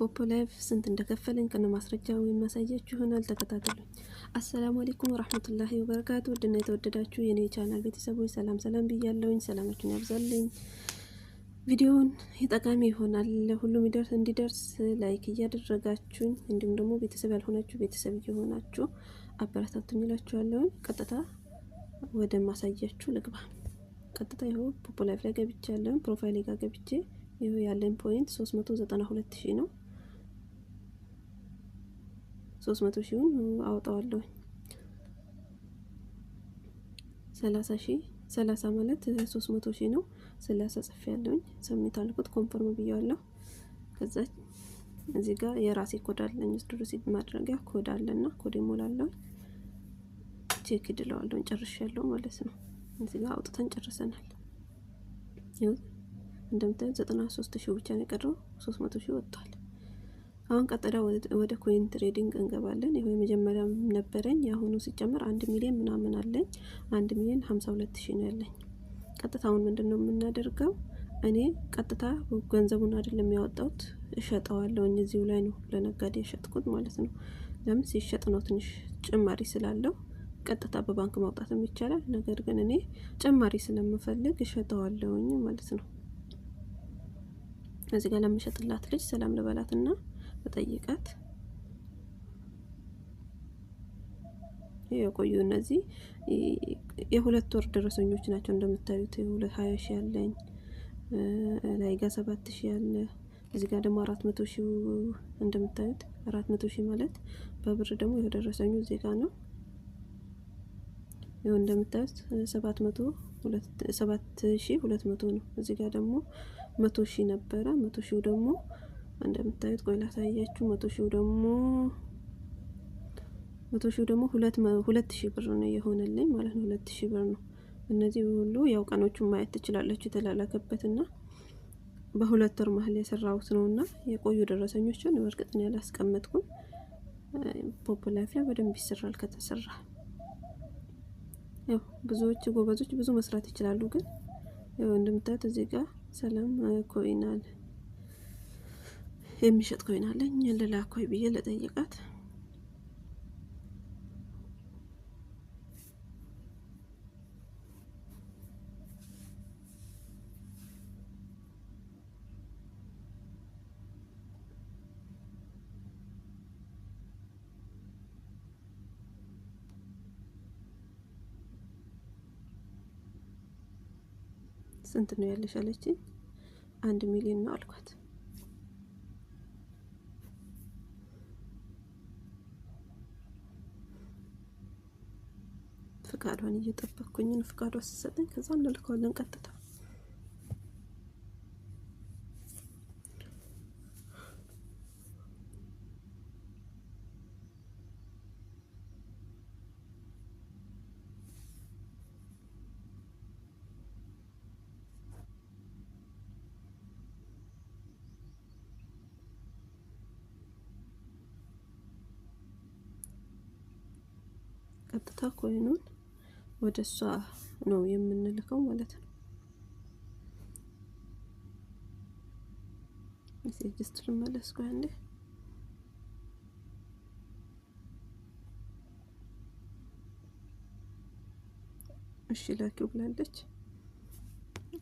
ፖፖ ላይቭ ስንት እንደከፈለኝ ከነ ማስረጃው የሚያሳያችሁ ይሆናል። ተከታተሉኝ። አሰላሙ አለይኩም ወራህመቱላሂ ወበረካቱ። ውድና የተወደዳችሁ የኔ ቻናል ቤተሰቦች ሰላም ሰላም ብያለሁኝ። ሰላማችሁን ያብዛልኝ። ቪዲዮውን ጠቃሚ ይሆናል ለሁሉም እንዲደርስ ላይክ እያደረጋችሁኝ እንዲሁም ደግሞ ቤተሰብ ያልሆናችሁ ቤተሰብ እየሆናችሁ አበረታቱኝ እላችኋለሁ። ቀጥታ ወደ ማሳያችሁ ልግባ። ቀጥታ ይኸው ፖፖ ላይቭ ላይ ገብቻለሁ። ፕሮፋይል ጋር ገብቼ ይኸው ያለኝ ፖይንት 392,000 ነው። 300,000ን አውጣዋለሁ። 30 ማለት 300,000 ነው። 30 ጽፌያለሁ። ሰሚት አልኩት፣ ኮንፈርም ብያለሁ። ከዛ እዚህ ጋር የራሴ ኮድ አለኝ። ሪሲት ማድረጊያ ኮድ አለና ኮድ ሞላለሁ። ቼክ ይድለዋለሁ። ጨርሻለሁ ማለት ነው። እዚህ ጋር አውጥተን ጨርሰናል። ይኸው እንደምታዩት 93,000 ብቻ ነው የቀረው። 300,000 ወጥቷል። አሁን ቀጥታ ወደ ኮይን ትሬዲንግ እንገባለን። ይሄ መጀመሪያም ነበረኝ፣ ያሁኑ ሲጨመር 1 ሚሊዮን ምናምን አለኝ። 1 ሚሊዮን 52,000 ነው ያለኝ። ቀጥታ አሁን ምንድነው የምናደርገው? እኔ ቀጥታ ገንዘቡን አይደለም ያወጣሁት፣ እሸጠዋለሁ። እዚሁ ላይ ነው ለነጋዴ የሸጥኩት ማለት ነው። ለምን ሲሸጥ ነው ትንሽ ጭማሪ ስላለው ቀጥታ በባንክ ማውጣትም ይቻላል። ነገር ግን እኔ ጭማሪ ስለምፈልግ እሸጠዋለሁ ማለት ነው። እዚህ ጋር ለምሸጥላት ልጅ ሰላም ልበላትና በጠይቃት የቆዩ እነዚህ የሁለት ወር ደረሰኞች ናቸው። እንደምታዩት 20,000 ያለኝ ላይ ጋር 7,000 ያለ፣ እዚህ ጋር ደግሞ 400,000 እንደምታዩት 400,000 ማለት በብር ደግሞ የደረሰኙ እዚህ ጋር ነው። ይኸው እንደምታዩት 7,200 ነው። እዚህ ጋር ደግሞ 100,000 ነበረ። 100,000 ደግሞ እንደምታዩት ቆይ ላሳያችሁ። 100,000 ደግሞ 2,000 ብር ነው የሆነልኝ ማለት ነው። 2,000 ብር ነው። እነዚህ ሁሉ ያው ቀኖቹን ማየት ትችላላችሁ የተላላከበትና በሁለት ወር መሀል የሰራሁት ነውና የቆዩ ደረሰኞችን በእርግጥ ነው ያላስቀመጥኩኝ። ፖፖ ላይቭ ላይ በደንብ ይሰራል ከተሰራ። ያው ብዙዎች ጎበዞች ብዙ መስራት ይችላሉ። ግን ያው እንደምታዩት እዚህ ጋር ሰላም ኮይን አለ፣ የሚሸጥ ኮይን አለኝ። ለላኮይ ብዬ ለጠይቃት ስንት ነው ያለሽ አለችኝ። 1 ሚሊዮን ነው አልኳት። ፍቃዷን እየጠበቅኩኝ ነው። ፍቃዷ ስትሰጠኝ ከዛ እንልከዋለን ቀጥታ። ቀጥታ ኮይኑን ወደ እሷ ነው የምንልከው ማለት ነው። ሬጅስትር መለስኩ አንዴ። እሺ ላኪው ብላለች።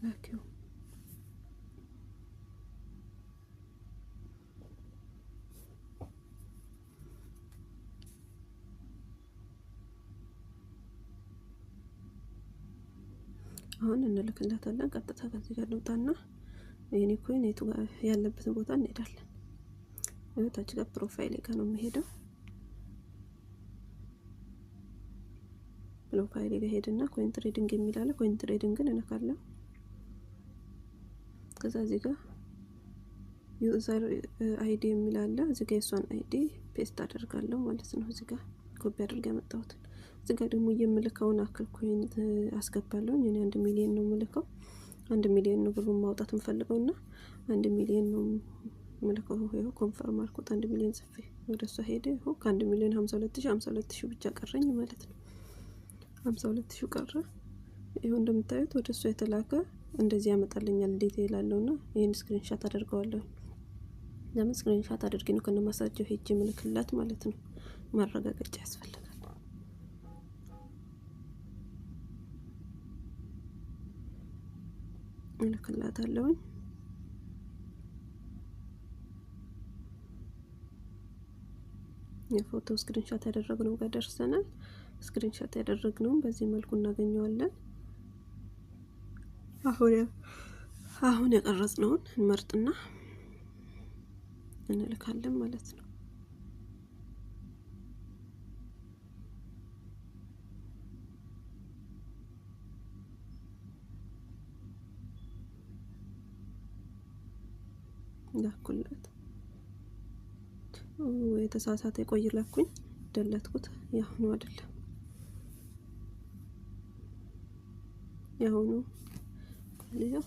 ላኪው አሁን እንልክላታለን። ቀጥታ ከዚህ ጋር ልውጣና የኔ ኮይን የቱ ጋር ያለበትን ቦታ እንሄዳለን። ታች ጋር ፕሮፋይል ጋር ነው የምሄደው። ፕሮፋይል ጋር ሄድና ኮይን ትሬዲንግ የሚል አለ። ኮይን ትሬዲንግን እነካለሁ። ከዛ እዚህ ጋር ዩዘር አይዲ የሚል አለ። እዚህ ጋር የሷን አይዲ ፔስት አደርጋለሁ ማለት ነው። እዚህ ጋር ኮፒ አድርጌ ያመጣሁት። እዚህ ጋር ደግሞ የምልከውን አክል ኮይን አስገባለሁ። እኔ 1 ሚሊዮን ነው የምልከው። 1 ሚሊዮን ነው ብሩን ማውጣት የምፈልገውና 1 ሚሊዮን ነው የምልከው። ይኸው ኮንፈርም አልኩት። 1 ሚሊዮን ጽፌ ወደሷ ሄደ። ይኸው ከ1 ሚሊዮን 52,000 ብቻ ቀረኝ ማለት ነው። 52,000 ቀረ። ይኸው እንደምታዩት ወደሷ የተላከ እንደዚህ ያመጣልኛል። ዲቴይል አለውና ይሄን ስክሪንሻት አደርገዋለሁ። ለምን ስክሪንሻት አድርጌ ነው ከነ ማሳጀው ሄጄ ምልክላት ማለት ነው። ማረጋገጫ ያስፈልጋል። እልክላታለሁ። የፎቶ ስክሪንሻት ያደረግነው ጋር ደርሰናል። ስክሪንሻት ያደረግነው በዚህ መልኩ እናገኘዋለን። አሁን የቀረጽነውን እንመርጥና እንልካለን ማለት ነው። ላኩላት። የተሳሳተ ቆይ ላኩኝ ደለትኩት። ያሁኑ አይደለም ያሁኑ ልጅው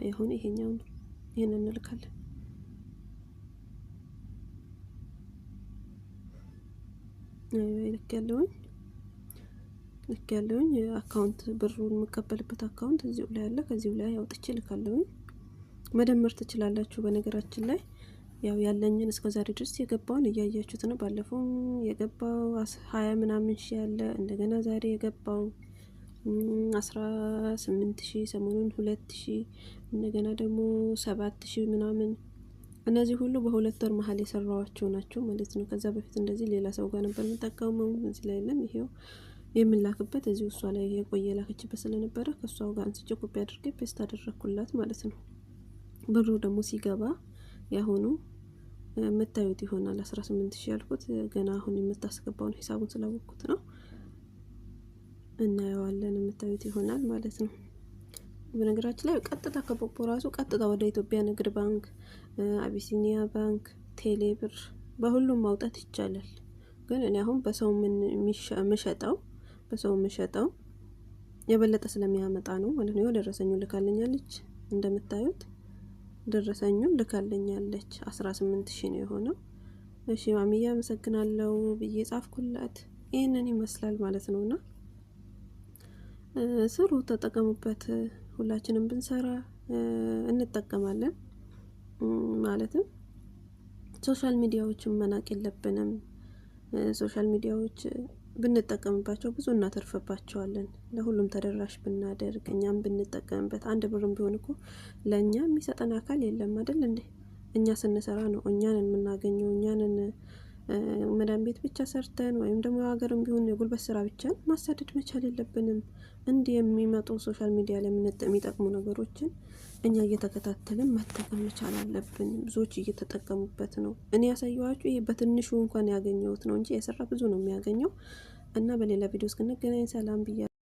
ያሁኑ ይሄኛው ነው። ይሄንን እንልካለን። ልክ ያለውኝ አካውንት ብሩን የምቀበልበት አካውንት እዚሁ ላይ አለ። ከዚሁ ላይ አውጥቼ ልካለሁኝ። መደመር ትችላላችሁ። በነገራችን ላይ ያው ያለኝን እስከዛሬ ድረስ የገባውን እያያችሁት ነው። ባለፈው የገባው 20 ምናምን ሺህ ያለ እንደገና ዛሬ የገባው 18,000 ሰሞኑን 2,000 እንደገና ደግሞ 7,000 ምናምን እነዚህ ሁሉ በሁለት ወር መሀል የሰራዋቸው ናቸው ማለት ነው። ከዛ በፊት እንደዚህ ሌላ ሰው ጋር ነበር የምጠቀመው። እዚህ ላይ የለም። ይሄው የምላክበት እዚህ እሷ ላይ የቆየ ላከችበት ስለነበረ ከሷ ጋር አንስቼ ኮፒ አድርጌ ፔስት አደረኩላት ማለት ነው። ብሩ ደግሞ ሲገባ ያሁኑ የምታዩት ይሆናል። 18,000 ያልኩት ገና አሁን የምታስገባውን ሂሳቡን ስላወቅኩት ነው። እናየዋለን። የምታዩት ይሆናል ማለት ነው። በነገራችን ላይ ቀጥታ ከፖፖ ራሱ ቀጥታ ወደ ኢትዮጵያ ንግድ ባንክ፣ አቢሲኒያ ባንክ፣ ቴሌብር በሁሉም ማውጣት ይቻላል። ግን እኔ አሁን በሰው መሸጠው የበለጠ ስለሚያመጣ ነው ማለት ነው። ደረሰኙን ልካልኛለች። እንደምታዩት ደረሰኙን ልካልኛለች። 18,000 ነው የሆነው። እሺ ማሚዬ አመሰግናለሁ ብዬ ጻፍኩላት። ይሄንን ይመስላል ማለት ነውና ስሩ፣ ተጠቀሙበት። ሁላችንም ብንሰራ እንጠቀማለን። ማለትም ሶሻል ሚዲያዎችን መናቅ የለብንም። ሶሻል ሚዲያዎች ብንጠቀምባቸው ብዙ እናተርፍባቸዋለን። ለሁሉም ተደራሽ ብናደርግ እኛም ብንጠቀምበት አንድ ብርም ቢሆን እኮ ለኛ የሚሰጠን አካል የለም አይደል እንዴ? እኛ ስንሰራ ነው እኛን የምናገኘው። እኛን መዳን ቤት ብቻ ሰርተን ወይም ደግሞ ሀገርም ቢሆን የጉልበት ስራ ብቻ ማሳደድ መቻል የለብንም። እንዲህ የሚመጡ ሶሻል ሚዲያ ላይ የሚጠቅሙ ነገሮችን እኛ እየተከታተልን መጠቀም መቻል አለብን። ብዙዎች እየተጠቀሙበት ነው። እኔ ያሳየኋችሁ ይሄ በትንሹ እንኳን ያገኘሁት ነው እንጂ የሰራ ብዙ ነው የሚያገኘው። እና በሌላ ቪዲዮ እስክንገናኝ ሰላም ብያለሁ።